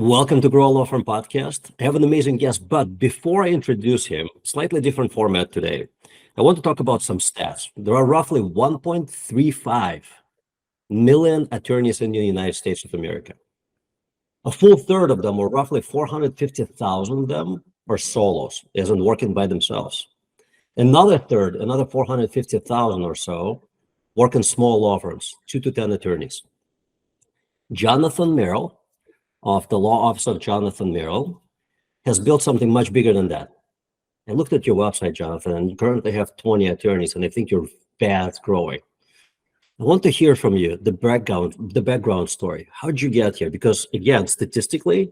Welcome to Grow a Law Firm podcast. I have an amazing guest, but before I introduce him, slightly different format today. I want to talk about some stats. There are roughly 1.35 million attorneys in the United States of America. A full third of them, or roughly 450,000 of them, are solos, as in working by themselves. Another third, another 450,000 or so, work in small law firms, 2 to 10 attorneys. Jonathan Merel, of the law office of Jonathan Merel, has built something much bigger than that. I looked at your website, Jonathan, and you currently have 20 attorneys, and I think you're fast growing. I want to hear from you the background story. How did you get here? Because again, statistically,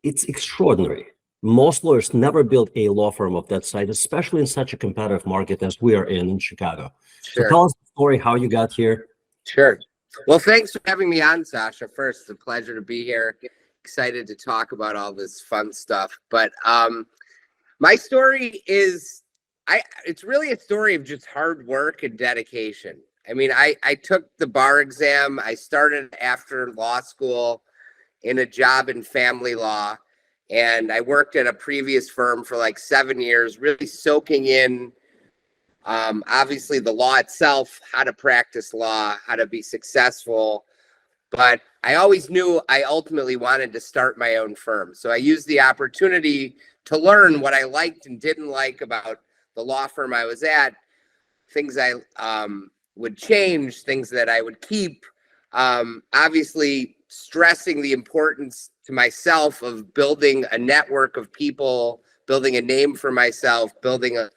it's extraordinary. Most lawyers never build a law firm of that size, especially in such a competitive market as we are in Chicago. Sure. So tell us the story, how you got here. Sure. Well, thanks for having me on, Sasha. First, it's a pleasure to be here. Excited to talk about all this fun stuff. But my story is, it's really a story of just hard work and dedication. I mean, I took the bar exam. I started after law school in a job in family law. And I worked at a previous firm for like 7 years, really soaking in obviously the law itself, how to practice law, how to be successful. But I always knew I ultimately wanted to start my own firm. So I used the opportunity to learn what I liked and didn't like about the law firm I was at, things I would change, things that I would keep. Obviously, stressing the importance to myself of building a network of people, building a name for myself, building a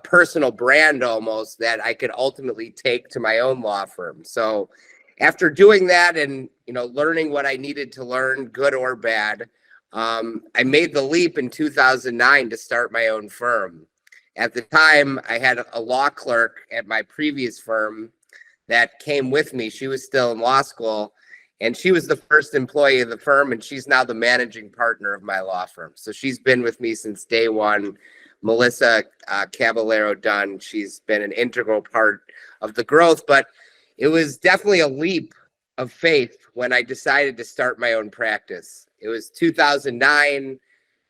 personal brand almost that I could ultimately take to my own law firm. So after doing that and, learning what I needed to learn, good or bad, I made the leap in 2009 to start my own firm. At the time, I had a law clerk at my previous firm that came with me. She was still in law school, and she was the first employee of the firm, and she's now the managing partner of my law firm. So she's been with me since day one. Melissa Caballero Dunn. She's been an integral part of the growth, but it was definitely a leap of faith when I decided to start my own practice. It was 2009.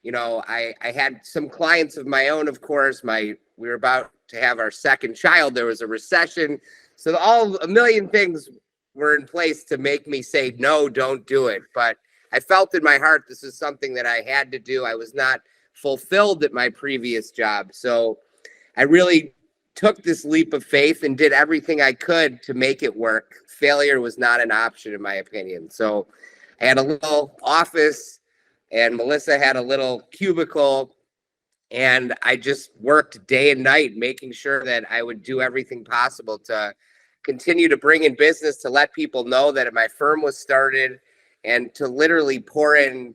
I had some clients of my own, of course. We were about to have our second child. There was a recession. So a million things were in place to make me say, no, don't do it. But I felt in my heart this is something that I had to do. I was not fulfilled at my previous job. So I really took this leap of faith and did everything I could to make it work. Failure was not an option, in my opinion. So I had a little office and Melissa had a little cubicle, and I just worked day and night making sure that I would do everything possible to continue to bring in business, to let people know that my firm was started, and to literally pour in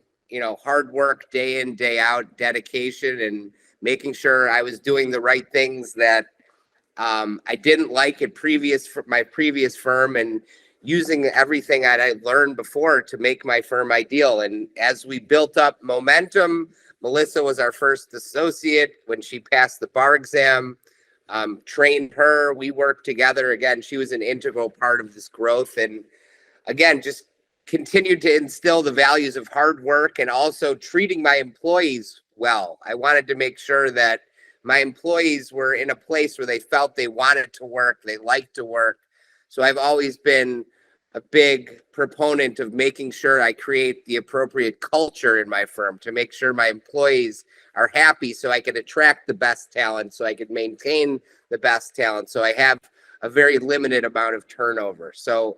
hard work, day in, day out, dedication, and making sure I was doing the right things that I didn't like at my previous firm, and using everything I learned before to make my firm ideal. And as we built up momentum, Melissa was our first associate when she passed the bar exam, trained her. We worked together. Again, she was an integral part of this growth. And again, just continued to instill the values of hard work and also treating my employees well. I wanted to make sure that my employees were in a place where they felt they wanted to work, they liked to work. So I've always been a big proponent of making sure I create the appropriate culture in my firm to make sure my employees are happy, so I could attract the best talent, so I could maintain the best talent, so I have a very limited amount of turnover. So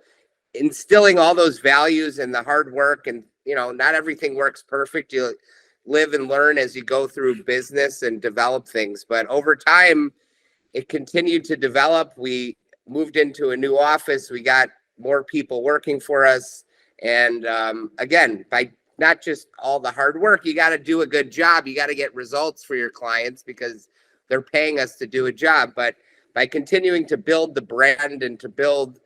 instilling all those values and the hard work, and not everything works perfect. You live and learn as you go through business and develop things, but over time it continued to develop. We moved into a new office, we got more people working for us, and again, by not just all the hard work, you got to do a good job, you got to get results for your clients because they're paying us to do a job. But by continuing to build the brand and to build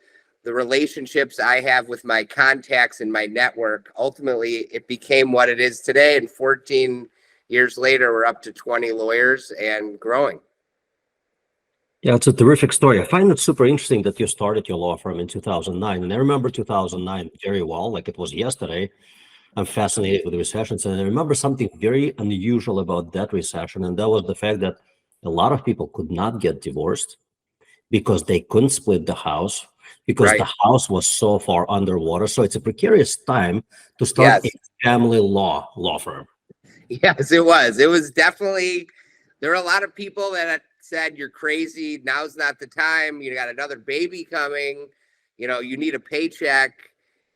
the relationships I have with my contacts and my network, ultimately it became what it is today. And 14 years later, we're up to 20 lawyers and growing. Yeah, it's a terrific story. I find it super interesting that you started your law firm in 2009. And I remember 2009 very well, like it was yesterday. I'm fascinated with the recessions. And I remember something very unusual about that recession, and that was the fact that a lot of people could not get divorced because they couldn't split the house because Right. the house was so far underwater. So it's a precarious time to start a Yes. family law firm. Yes, it was. It was definitely, there were a lot of people that said, you're crazy. Now's not the time. You got another baby coming. You need a paycheck.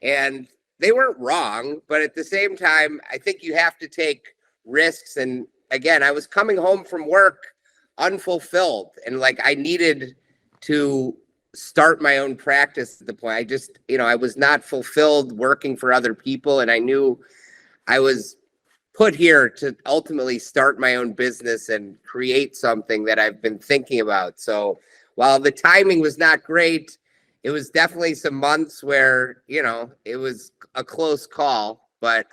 And they weren't wrong. But at the same time, I think you have to take risks. And again, I was coming home from work unfulfilled. And like I needed to start my own practice at the point. I just, I was not fulfilled working for other people. And I knew I was put here to ultimately start my own business and create something that I've been thinking about. So while the timing was not great, it was definitely some months where, it was a close call, but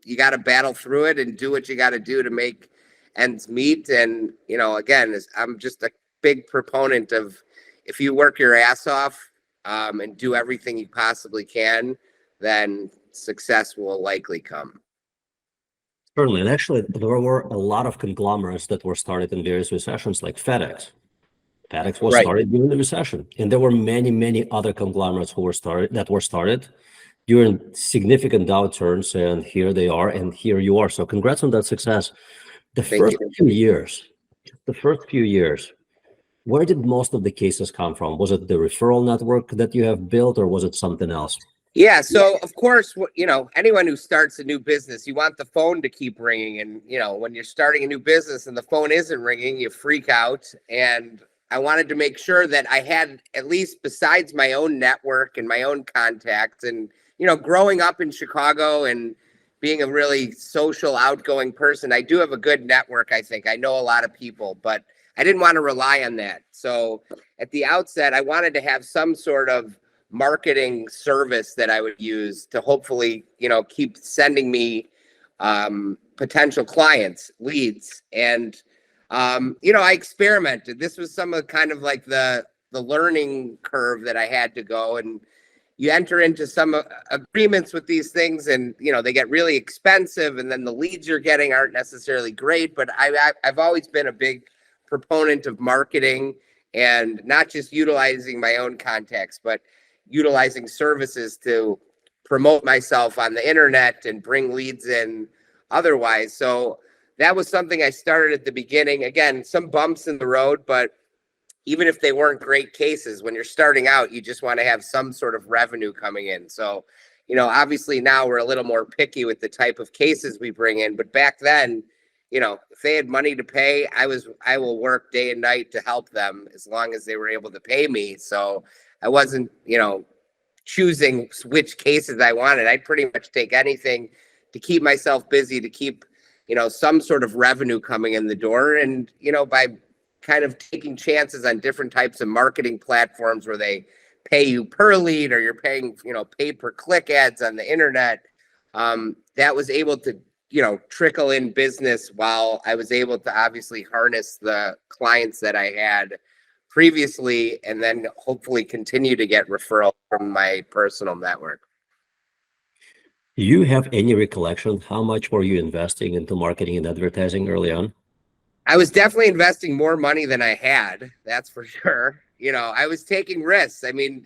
you got to battle through it and do what you got to do to make ends meet. And, again, I'm just a big proponent of if you work your ass off and do everything you possibly can, then success will likely come. Certainly. And actually, there were a lot of conglomerates that were started in various recessions, like FedEx. FedEx was Right. started during the recession. And there were many, many other conglomerates who were started during significant downturns. And here they are, and here you are. So congrats on that success. The Thank first you. few years, the first few years, where did most of the cases come from? Was it the referral network that you have built, or was it something else? Yeah. So of course, anyone who starts a new business, you want the phone to keep ringing. And, when you're starting a new business and the phone isn't ringing, you freak out. And I wanted to make sure that I had, at least besides my own network and my own contacts and, growing up in Chicago and being a really social, outgoing person, I do have a good network. I think I know a lot of people, but I didn't want to rely on that. So at the outset, I wanted to have some sort of marketing service that I would use to hopefully, keep sending me potential clients, leads. And, I experimented. This was some of kind of like the learning curve that I had to go. And you enter into some agreements with these things and, they get really expensive. And then the leads you're getting aren't necessarily great. But I've always been a big proponent of marketing and not just utilizing my own contacts, but utilizing services to promote myself on the internet and bring leads in otherwise. So that was something I started at the beginning. Again, some bumps in the road, but even if they weren't great cases, when you're starting out, you just want to have some sort of revenue coming in. So, obviously now we're a little more picky with the type of cases we bring in, but back then, if they had money to pay, I will work day and night to help them as long as they were able to pay me. So I wasn't, choosing which cases I wanted. I'd pretty much take anything to keep myself busy, to keep, some sort of revenue coming in the door. And, by kind of taking chances on different types of marketing platforms where they pay you per lead or you're paying, pay per click ads on the internet, that was able to, trickle in business while I was able to obviously harness the clients that I had previously and then hopefully continue to get referrals from my personal network. Do you have any recollection how much were you investing into marketing and advertising early on? I was definitely investing more money than I had. That's for sure. I was taking risks. I mean,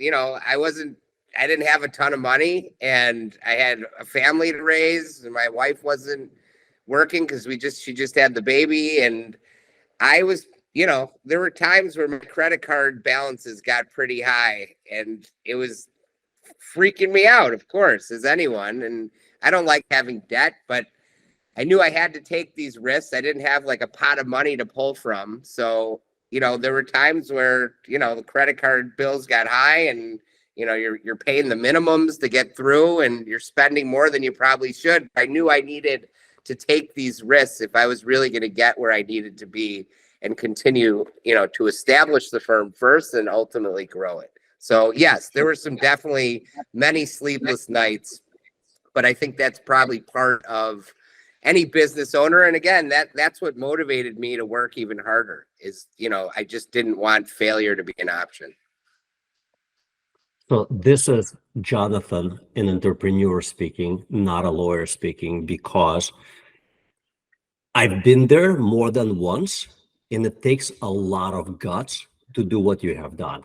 I didn't have a ton of money and I had a family to raise and my wife wasn't working because she just had the baby. And I was, there were times where my credit card balances got pretty high and it was freaking me out, of course, as anyone. And I don't like having debt, but I knew I had to take these risks. I didn't have like a pot of money to pull from. So, there were times where, the credit card bills got high and, you're paying the minimums to get through and you're spending more than you probably should. I knew I needed to take these risks if I was really going to get where I needed to be and continue, to establish the firm first and ultimately grow it. So yes, there were some definitely many sleepless nights, but I think that's probably part of any business owner. And again, that's what motivated me to work even harder is, I just didn't want failure to be an option. So this is Jonathan, an entrepreneur speaking, not a lawyer speaking, because I've been there more than once, and it takes a lot of guts to do what you have done.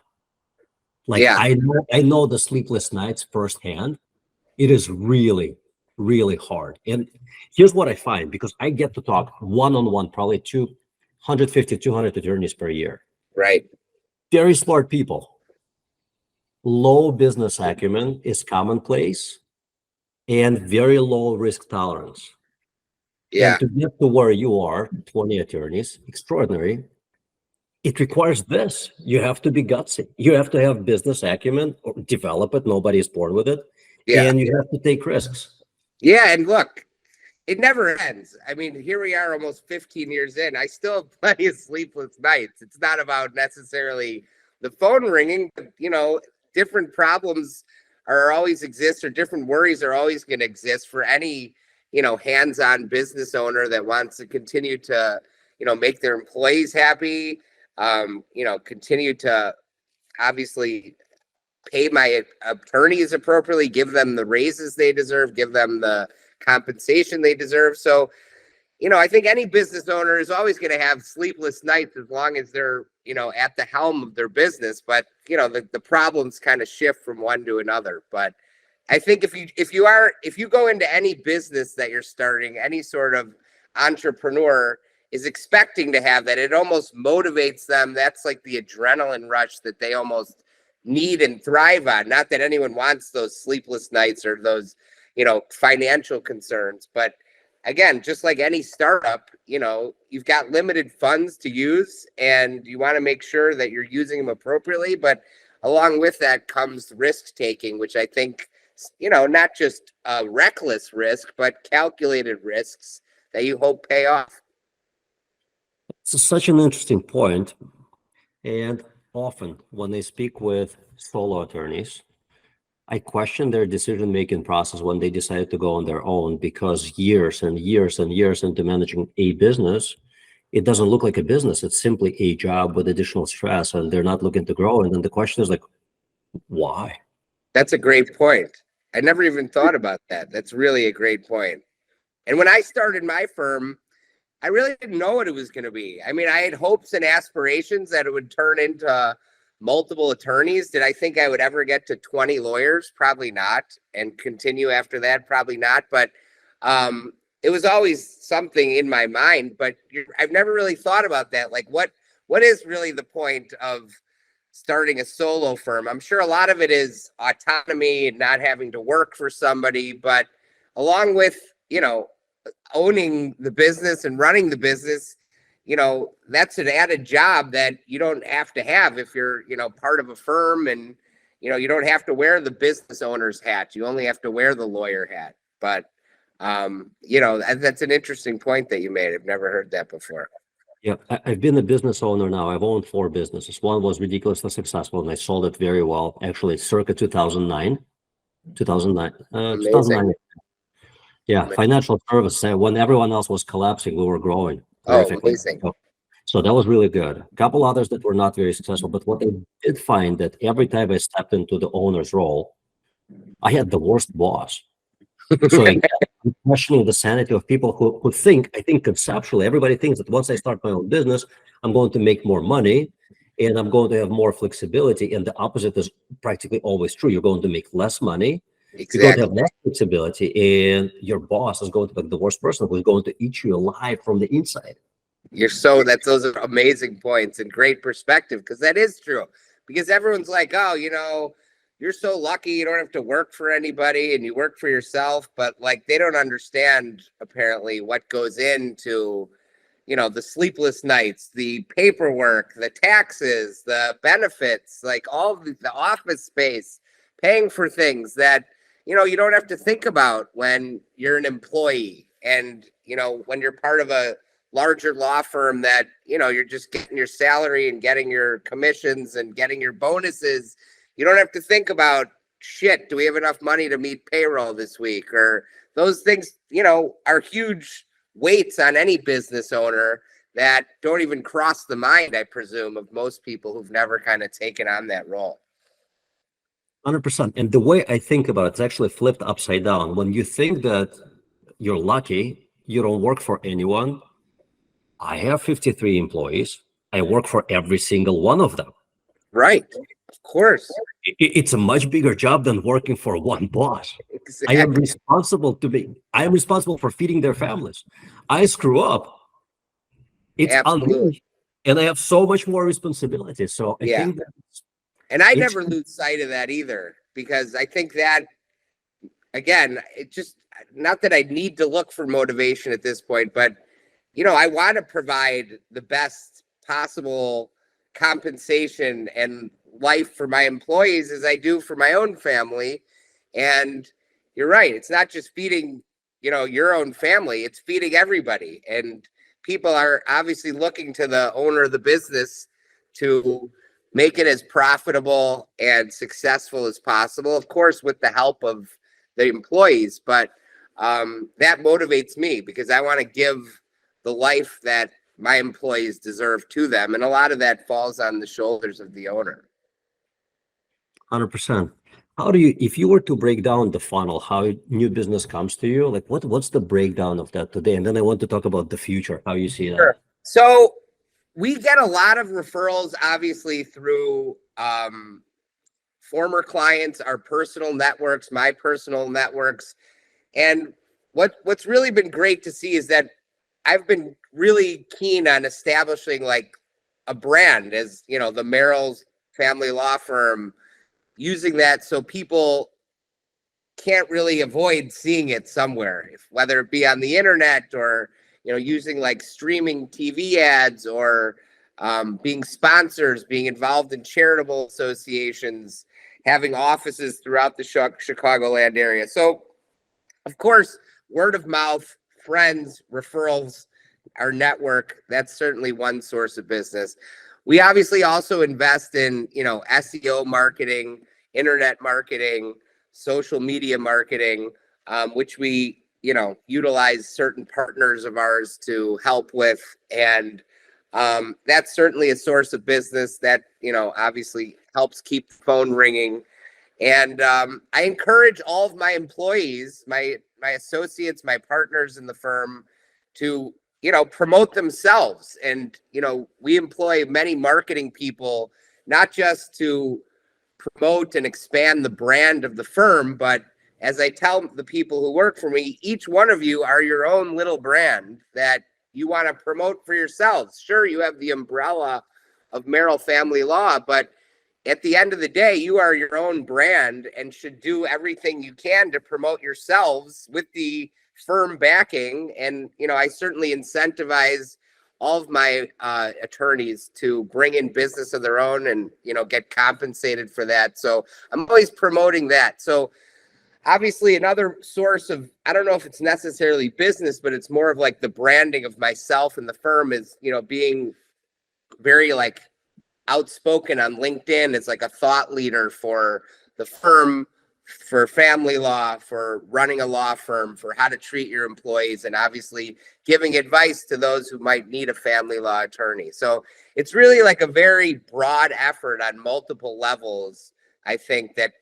Like Yeah, I know the sleepless nights firsthand. It is really, really hard. And here's what I find, because I get to talk one-on-one, probably 250, 200 attorneys per year. right. Very smart people. Low business acumen is commonplace and very low risk tolerance. And Yeah. to get to where you are, 20 attorneys, extraordinary. It requires this. You have to be gutsy. You have to have business acumen or develop it. Nobody is born with it. Yeah. And you have to take risks. Yeah. And look, it never ends. I mean, here we are almost 15 years in. I still have plenty of sleepless nights. It's not about necessarily the phone ringing, but, different problems are always exist or different worries are always going to exist for any, hands-on business owner that wants to continue to, make their employees happy, continue to obviously pay my attorneys appropriately, give them the raises they deserve, give them the compensation they deserve. So, I think any business owner is always going to have sleepless nights as long as they're, at the helm of their business. But, the problems kind of shift from one to another. But I think if you go into any business that you're starting, any sort of entrepreneur is expecting to have that, it almost motivates them. That's like the adrenaline rush that they almost need and thrive on. Not that anyone wants those sleepless nights or those, financial concerns, but again, just like any startup, you've got limited funds to use and you want to make sure that you're using them appropriately. But along with that comes risk taking, which I think, not just reckless risk, but calculated risks that you hope pay off. It's such an interesting point. And often when I speak with solo attorneys, I question their decision-making process when they decide to go on their own, because years and years and years into managing a business, it doesn't look like a business. It's simply a job with additional stress, and they're not looking to grow. And then the question is like, why? That's a great point. I never even thought about that. That's really a great point. And when I started my firm, I really didn't know what it was going to be. I mean, I had hopes and aspirations that it would turn into multiple attorneys. Did I think I would ever get to 20 lawyers? Probably not. And continue after that? Probably not. But it was always something in my mind. But I've never really thought about that. Like, what is really the point of starting a solo firm? I'm sure a lot of it is autonomy and not having to work for somebody. But along with, owning the business and running the business, that's an added job that you don't have to have if you're, part of a firm, and, you don't have to wear the business owner's hat. You only have to wear the lawyer hat. But, that's an interesting point that you made. I've never heard that before. Yeah, I've been a business owner now. I've owned 4 businesses. One was ridiculously successful, and I sold it very well, actually, circa 2009. 2009. Amazing. Yeah, financial services. When everyone else was collapsing, we were growing Oh, terrifically. amazing. So that was really good. A couple others that were not very successful, but what I did find that every time I stepped into the owner's role, I had the worst boss. So again, I'm questioning the sanity of people who think, I think conceptually, everybody thinks that once I start my own business, I'm going to make more money and I'm going to have more flexibility. And the opposite is practically always true. You're going to make less money. You're going to Exactly. have less flexibility, and your boss is going to be the worst person who's going to eat you alive from the inside. Those are amazing points and great perspective, because that is true. Because everyone's like, oh, you're so lucky you don't have to work for anybody and you work for yourself. But like, they don't understand apparently what goes into, the sleepless nights, the paperwork, the taxes, the benefits, like all the office space, paying for things that, you don't have to think about when you're an employee. And, when you're part of a larger law firm that, you're just getting your salary and getting your commissions and getting your bonuses, you don't have to think about, shit, do we have enough money to meet payroll this week? Or those things, are huge weights on any business owner that don't even cross the mind, I presume, of most people who've never kind of taken on that role. 100%. And the way I think about it, it's actually flipped upside down. When you think that you're lucky, you don't work for anyone. I have 53 employees. I work for every single one of them. Right. Of course. It's a much bigger job than working for one boss. Exactly. I am responsible for feeding their families. I screw up, it's on Absolutely. me, and I have so much more responsibility. So I Yeah. think that And I it's never lose sight of that either, because I think that, again, it just, not that I need to look for motivation at this point, but I want to provide the best possible compensation and life for my employees as I do for my own family. And you're right, it's not just feeding, your own family, it's feeding everybody. And people are obviously looking to the owner of the business to make it as profitable and successful as possible, of course, with the help of the employees. But that motivates me because I want to give the life that my employees deserve to them. And a lot of that falls on the shoulders of the owner. 100%. How do you, if you were to break down the funnel, how new business comes to you, like what's the breakdown of that today? And then I want to talk about the future, how you see that. Sure. So we get a lot of referrals, obviously, through former clients, our personal networks, my personal networks. And what's really been great to see is that I've been really keen on establishing like a brand as, the Merel's family law firm, using that so people can't really avoid seeing it somewhere, whether it be on the internet or, using like streaming TV ads or being sponsors, being involved in charitable associations, having offices throughout the Chicagoland area. So, of course, word of mouth, friends, referrals, our network, that's certainly one source of business. We obviously also invest in, SEO marketing, internet marketing, social media marketing, which we, utilize certain partners of ours to help with. And that's certainly a source of business that, obviously helps keep the phone ringing. And I encourage all of my employees, my associates, my partners in the firm to, promote themselves. And, we employ many marketing people, not just to promote and expand the brand of the firm, but as I tell the people who work for me, each one of you are your own little brand that you want to promote for yourselves. Sure, you have the umbrella of Merel Family Law, but at the end of the day, you are your own brand and should do everything you can to promote yourselves with the firm backing. And, I certainly incentivize all of my attorneys to bring in business of their own and, get compensated for that. So I'm always promoting that. So obviously another source of, I don't know if it's necessarily business, but it's more of like the branding of myself and the firm is, being very like outspoken on LinkedIn as like a thought leader for the firm, for family law, for running a law firm, for how to treat your employees, and obviously giving advice to those who might need a family law attorney. So it's really like a very broad effort on multiple levels. I think that,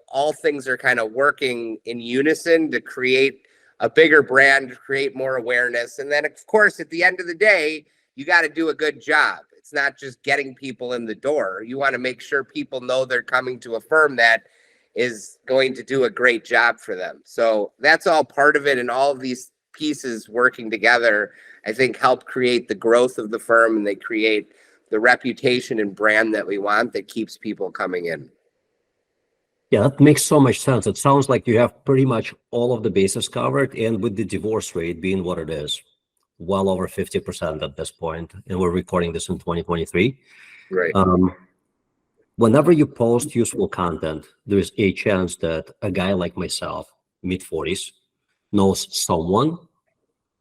all things are kind of working in unison to create a bigger brand, to create more awareness. And then, of course, at the end of the day, you got to do a good job. It's not just getting people in the door. You want to make sure people know they're coming to a firm that is going to do a great job for them. So that's all part of it. And all of these pieces working together, I think, help create the growth of the firm, and they create the reputation and brand that we want that keeps people coming in. Yeah, that makes so much sense. It sounds like you have pretty much all of the bases covered, and with the divorce rate being what it is, well over 50% at this point, and we're recording this in 2023. Right. Whenever you post useful content, there's a chance that a guy like myself, mid 40s, knows someone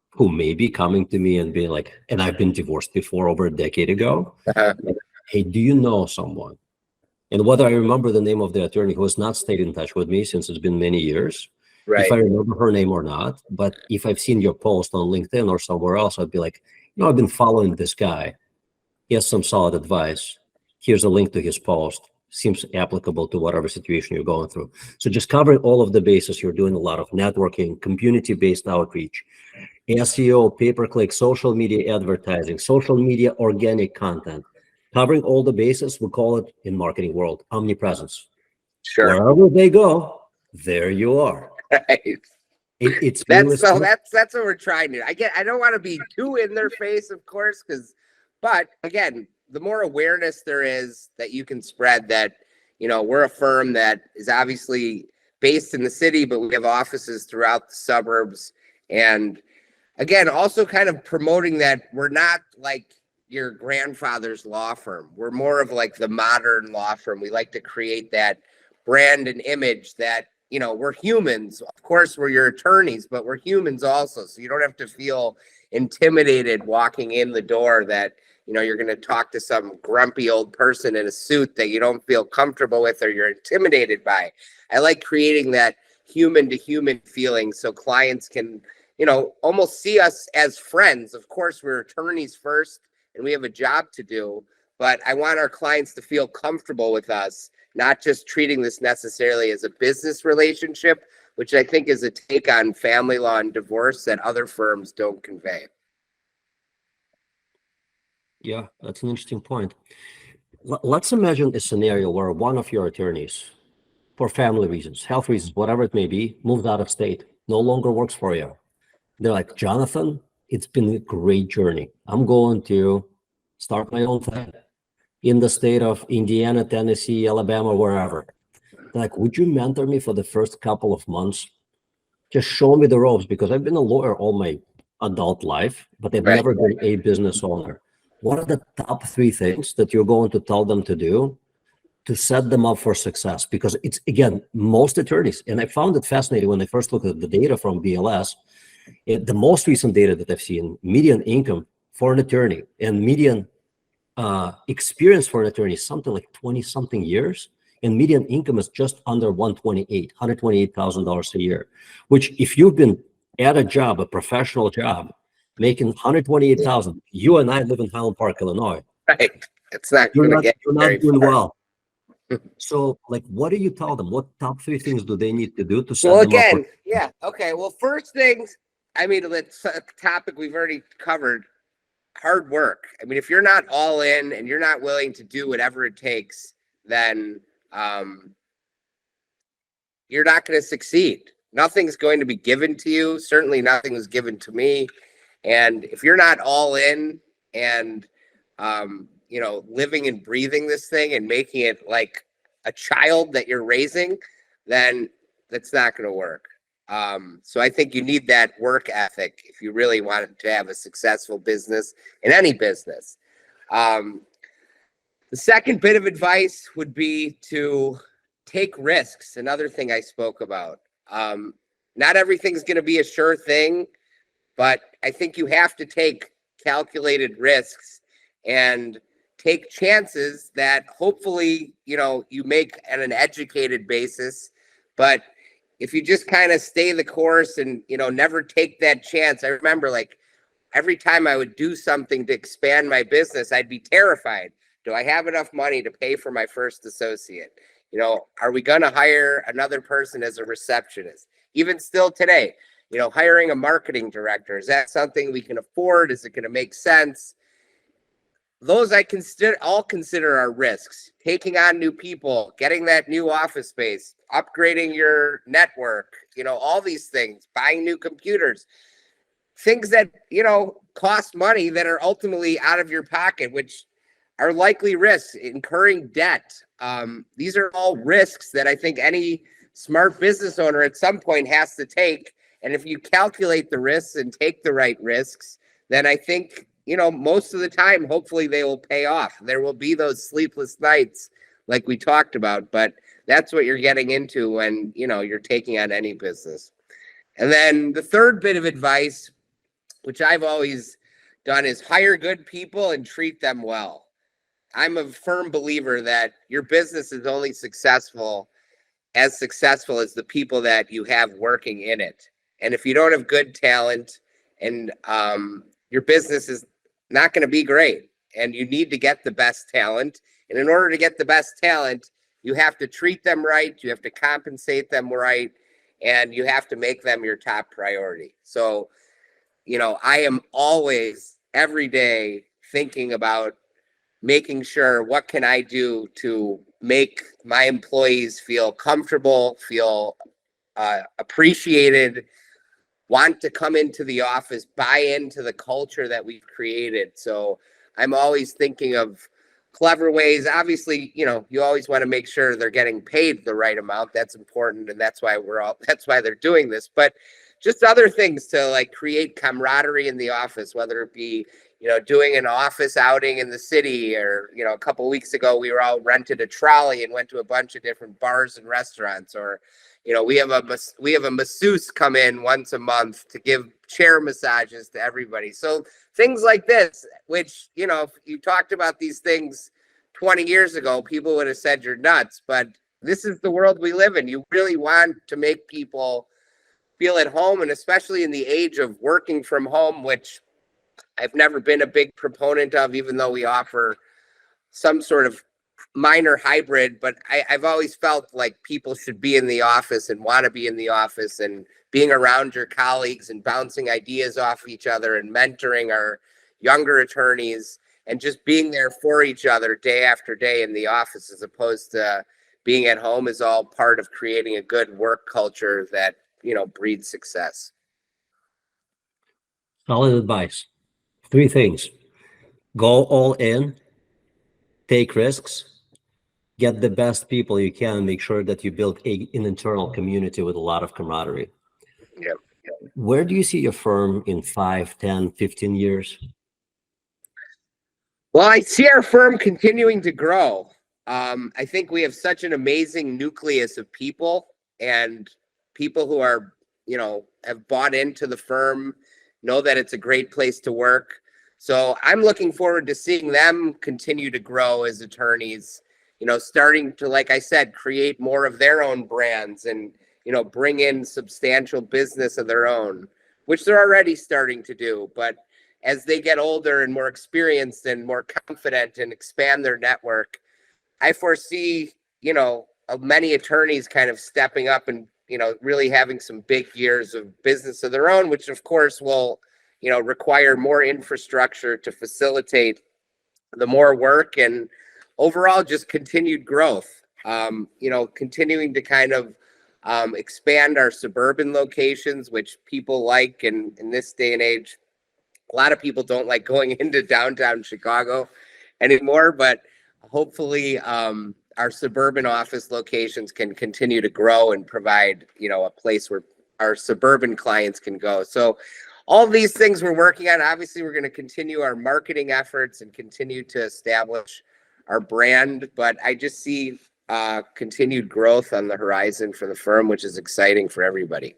who may be coming to me and being like, and I've been divorced before over a decade ago. Uh-huh. Like, hey, do you know someone? And whether I remember the name of the attorney who has not stayed in touch with me since it's been many years, if Right. I remember her name or not, but if I've seen your post on LinkedIn or somewhere else, I'd be like, I've been following this guy. He has some solid advice. Here's a link to his post. seems applicable to whatever situation you're going through. So just covering all of the bases, you're doing a lot of networking, community-based outreach, SEO, pay-per-click, social media advertising, social media organic content. Covering all the bases, we call it in marketing world omnipresence. Sure. Wherever they go, there you are. Right. It's really That's what we're trying to do. I don't want to be too in their face, of course, but again, the more awareness there is that you can spread that, we're a firm that is obviously based in the city, but we have offices throughout the suburbs. And again, also kind of promoting that we're not like your grandfather's law firm. We're more of like the modern law firm. We like to create that brand and image that, we're humans. Of course, we're your attorneys, but we're humans also. So you don't have to feel intimidated walking in the door that, you're going to talk to some grumpy old person in a suit that you don't feel comfortable with or you're intimidated by. I like creating that human to human feeling so clients can, almost see us as friends. Of course, we're attorneys first and we have a job to do, but I want our clients to feel comfortable with us, not just treating this necessarily as a business relationship, which I think is a take on family law and divorce that other firms don't convey. Yeah, that's an interesting point. Let's imagine a scenario where one of your attorneys, for family reasons, health reasons, whatever it may be, moved out of state, no longer works for you. They're like, Jonathan, it's been a great journey. I'm going to start my own thing in the state of Indiana, Tennessee, Alabama, wherever. They're like, would you mentor me for the first couple of months? Just show me the ropes, because I've been a lawyer all my adult life, but I've Right. never been a business owner. What are the top 3 things that you're going to tell them to do to set them up for success? Because it's, again, most attorneys, and I found it fascinating when I first looked at the data from BLS, the most recent data that I've seen, median income for an attorney and median experience for an attorney is something like 20 something years, and median income is just under $128,000 a year, which if you've been at a job, a professional job, making 128,000, you and I live in Highland Park, Illinois. Right. It's not going to get You're very not doing far. well. So, like, what do you tell them? What top 3 things do they need to do to set Well, them up again, yeah. Okay. Well, first things, it's a topic we've already covered. Hard work. If you're not all in and you're not willing to do whatever it takes, then you're not going to succeed. Nothing's going to be given to you. Certainly nothing was given to me. And if you're not all in and, living and breathing this thing and making it like a child that you're raising, then that's not going to work. So I think you need that work ethic if you really want to have a successful business in any business. The second bit of advice would be to take risks. Another thing I spoke about. Not everything's going to be a sure thing, but I think you have to take calculated risks and take chances that hopefully, you make at an educated basis. But if you just kind of stay the course and, never take that chance, I remember like every time I would do something to expand my business, I'd be terrified. Do I have enough money to pay for my first associate? Are we going to hire another person as a receptionist? Even still today, hiring a marketing director, is that something we can afford? Is it going to make sense? Those I consider are risks. Taking on new people, getting that new office space, upgrading your network, all these things, buying new computers, things that, cost money that are ultimately out of your pocket, which are likely risks, incurring debt. These are all risks that I think any smart business owner at some point has to take. And if you calculate the risks and take the right risks, then I think, most of the time, hopefully they will pay off. There will be those sleepless nights like we talked about, but that's what you're getting into when, you're taking on any business. And then the third bit of advice, which I've always done, is hire good people and treat them well. I'm a firm believer that your business is only successful as the people that you have working in it. And if you don't have good talent and your business is not going to be great, and you need to get the best talent. And in order to get the best talent, you have to treat them right, you have to compensate them right, and you have to make them your top priority. So, I am always, every day, thinking about making sure what can I do to make my employees feel comfortable, feel appreciated, want to come into the office, buy into the culture that we've created. So I'm always thinking of clever ways. Obviously, you always want to make sure they're getting paid the right amount. That's important. And that's why that's why they're doing this. But just other things to like create camaraderie in the office, whether it be, doing an office outing in the city, or, a couple of weeks ago, we were all rented a trolley and went to a bunch of different bars and restaurants, or, we have a masseuse come in once a month to give chair massages to everybody. So things like this, which, if you talked about these things 20 years ago, people would have said you're nuts, but this is the world we live in. You really want to make people feel at home, and especially in the age of working from home, which I've never been a big proponent of, even though we offer some sort of minor hybrid, but I've always felt like people should be in the office and want to be in the office, and being around your colleagues and bouncing ideas off each other and mentoring our younger attorneys and just being there for each other day after day in the office, as opposed to being at home, is all part of creating a good work culture that, breeds success. Solid advice. 3 things: go all in, take risks, get the best people you can, make sure that you build an internal community with a lot of camaraderie. Yeah. Where do you see your firm in 5, 10, 15 years? Well, I see our firm continuing to grow. I think we have such an amazing nucleus of people, and people who are, have bought into the firm, know that it's a great place to work. So I'm looking forward to seeing them continue to grow as attorneys, starting to, like I said, create more of their own brands, and, bring in substantial business of their own, which they're already starting to do. But as they get older and more experienced and more confident and expand their network, I foresee, many attorneys kind of stepping up and, really having some big years of business of their own, which of course will, require more infrastructure to facilitate the more work, and overall just continued growth. Continuing to kind of expand our suburban locations, which people like, and in this day and age, a lot of people don't like going into downtown Chicago anymore, but hopefully our suburban office locations can continue to grow and provide, a place where our suburban clients can go. So all these things we're working on. Obviously, we're going to continue our marketing efforts and continue to establish our brand, but I just see continued growth on the horizon for the firm, which is exciting for everybody.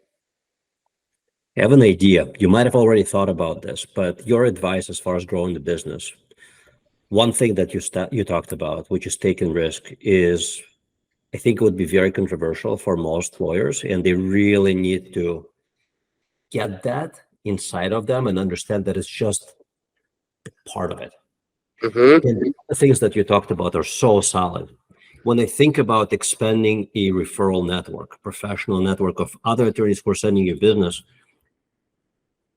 I have an idea. You might have already thought about this, but your advice as far as growing the business, one thing that you talked about, which is taking risk, is I think it would be very controversial for most lawyers, and they really need to get that inside of them and understand that it's just part of it. Mm-hmm. And the things that you talked about are so solid. When I think about expanding a referral network, professional network of other attorneys who are sending you business,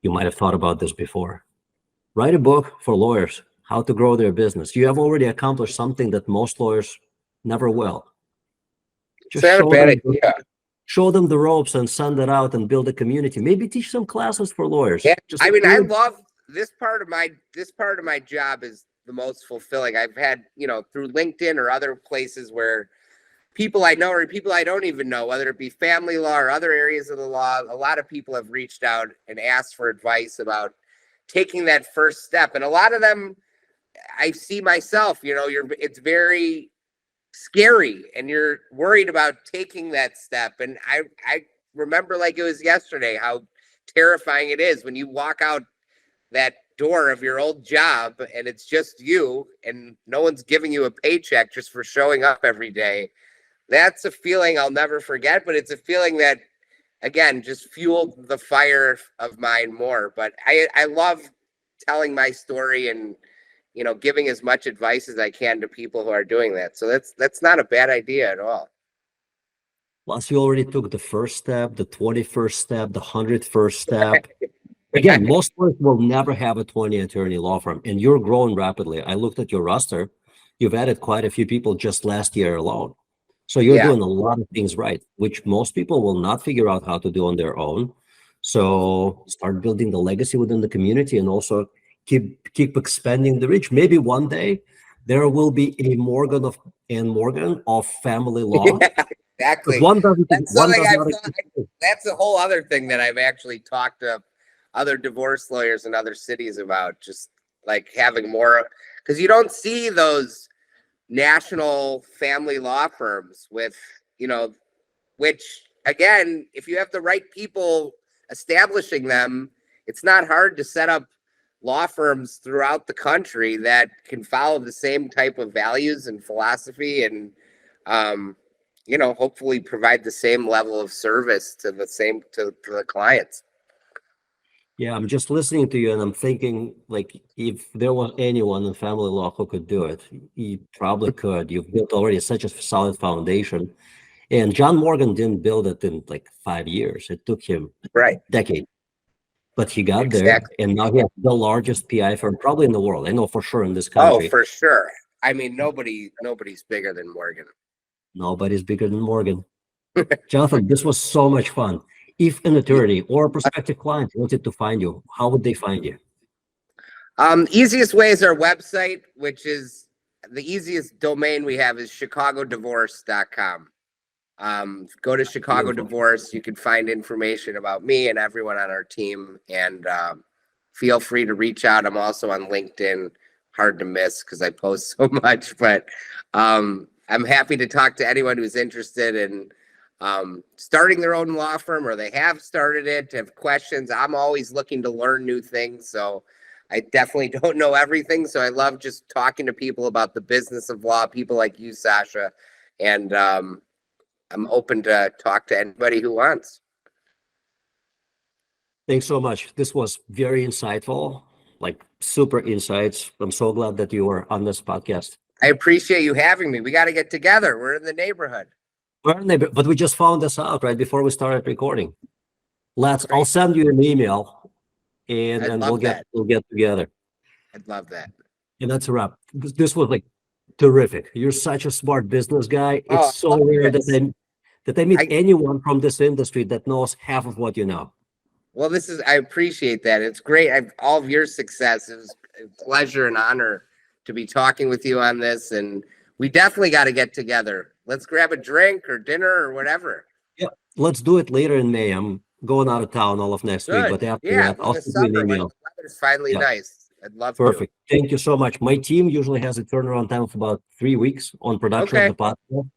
you might have thought about this before. Write a book for lawyers, how to grow their business. You have already accomplished something that most lawyers never will. Just show them the ropes and send it out and build a community. Maybe teach some classes for lawyers. Yeah. I love this part of my job is the most fulfilling. I've had, through LinkedIn or other places where people I know or people I don't even know, whether it be family law or other areas of the law, a lot of people have reached out and asked for advice about taking that first step. And a lot of them, I see myself, it's very scary and you're worried about taking that step. And I remember like it was yesterday, how terrifying it is when you walk out that door of your old job and it's just you and no one's giving you a paycheck just for showing up every day. That's a feeling I'll never forget, but it's a feeling that, again, just fueled the fire of mine more. But I love telling my story and, giving as much advice as I can to people who are doing that. So that's not a bad idea at all. Plus, you already took the first step, the 21st step, the 101st step. Again, most lawyers will never have a 20-attorney law firm, and you're growing rapidly. I looked at your roster. You've added quite a few people just last year alone. So you're doing a lot of things right, which most people will not figure out how to do on their own. So start building the legacy within the community, and also keep expanding the reach. Maybe one day there will be a Morgan of family law. Yeah, exactly. That's a whole other thing that I've actually talked to other divorce lawyers in other cities about, just like having more, because you don't see those national family law firms with, which again, if you have the right people establishing them, it's not hard to set up law firms throughout the country that can follow the same type of values and philosophy, and hopefully provide the same level of service to the clients. Yeah, I'm just listening to you and I'm thinking, like, if there was anyone in family law who could do it, he probably could. You've built already such a solid foundation. And John Morgan didn't build it in like 5 years. It took him a decade. But he got there, and now he has the largest PI firm probably in the world. I know for sure in this country. Oh, for sure. I mean, nobody's bigger than Morgan. Nobody's bigger than Morgan. Jonathan, this was so much fun. If an attorney or a prospective client wanted to find you, how would they find you? Easiest way is our website, which is the easiest domain we have is chicagodivOrce.com. Go to Chicago Divorce. You can find information about me and everyone on our team, and feel free to reach out. I'm also on LinkedIn. Hard to miss because I post so much, but I'm happy to talk to anyone who's interested in starting their own law firm, or they have started it, have questions. I'm always looking to learn new things, so I definitely don't know everything. So I love just talking to people about the business of law, people like you, Sasha, and I'm open to talk to anybody who wants. Thanks so much. This was very insightful, like super insights. I'm so glad that you were on this podcast. I appreciate you having me. We got to get together. We're in the neighborhood. But we just found this out right before we started recording. I'll send you an email, and we'll get together. I'd love that. And that's a wrap. This was like terrific. You're such a smart business guy. It's so rare that I meet anyone from this industry that knows half of what you know. Well, I appreciate that. It's great. All of your success. It was a pleasure and honor to be talking with you on this, and we definitely got to get together. Let's grab a drink or dinner or whatever. Yeah, let's do it later in May. I'm going out of town all of next week, but after that, I'll send you an email. The weather's finally nice. I'd love Perfect. Thank you so much. My team usually has a turnaround time of about 3 weeks on production of the podcast.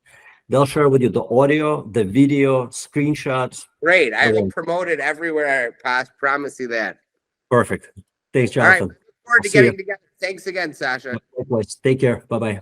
They'll share with you the audio, the video, screenshots. Great. I will promote it everywhere. I promise you that. Perfect. Thanks, Jonathan. All right. Look forward to getting together. Thanks again, Sasha. Likewise. Take care. Bye-bye.